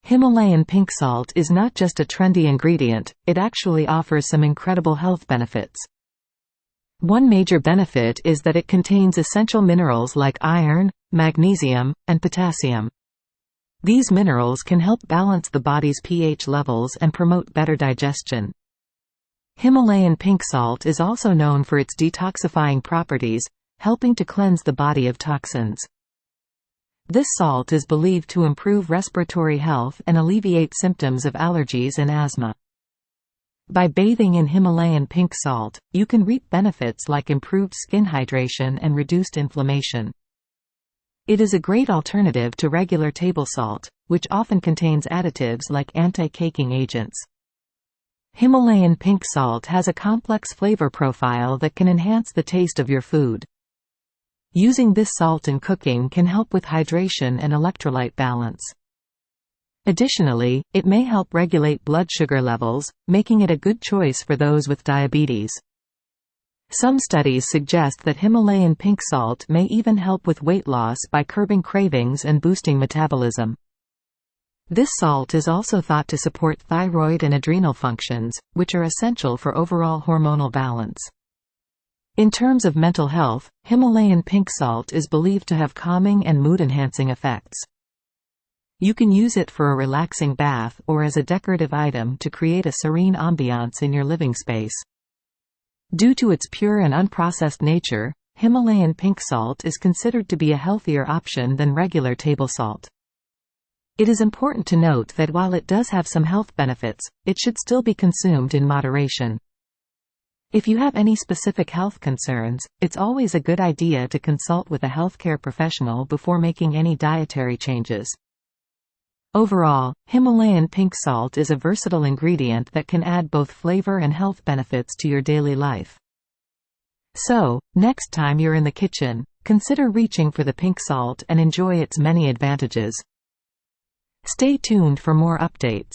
Himalayan pink salt is not just a trendy ingredient, it actually offers some incredible health benefits. One major benefit is that it contains essential minerals like iron, magnesium, and potassium. These minerals can help balance the body's pH levels and promote better digestion. Himalayan pink salt is also known for its detoxifying properties, helping to cleanse the body of toxins. This salt is believed to improve respiratory health and alleviate symptoms of allergies and asthma. By bathing in Himalayan pink salt, you can reap benefits like improved skin hydration and reduced inflammation. It is a great alternative to regular table salt, which often contains additives like anti-caking agents. Himalayan pink salt has a complex flavor profile that can enhance the taste of your food. Using this salt in cooking can help with hydration and electrolyte balance. Additionally, it may help regulate blood sugar levels, making it a good choice for those with diabetes. Some studies suggest that Himalayan pink salt may even help with weight loss by curbing cravings and boosting metabolism. This salt is also thought to support thyroid and adrenal functions, which are essential for overall hormonal balance. In terms of mental health, Himalayan pink salt is believed to have calming and mood-enhancing effects. You can use it for a relaxing bath or as a decorative item to create a serene ambiance in your living space. Due to its pure and unprocessed nature, Himalayan pink salt is considered to be a healthier option than regular table salt. It is important to note that while it does have some health benefits, it should still be consumed in moderation. If you have any specific health concerns, it's always a good idea to consult with a healthcare professional before making any dietary changes. Overall, Himalayan pink salt is a versatile ingredient that can add both flavor and health benefits to your daily life. So, next time you're in the kitchen, consider reaching for the pink salt and enjoy its many advantages. Stay tuned for more updates.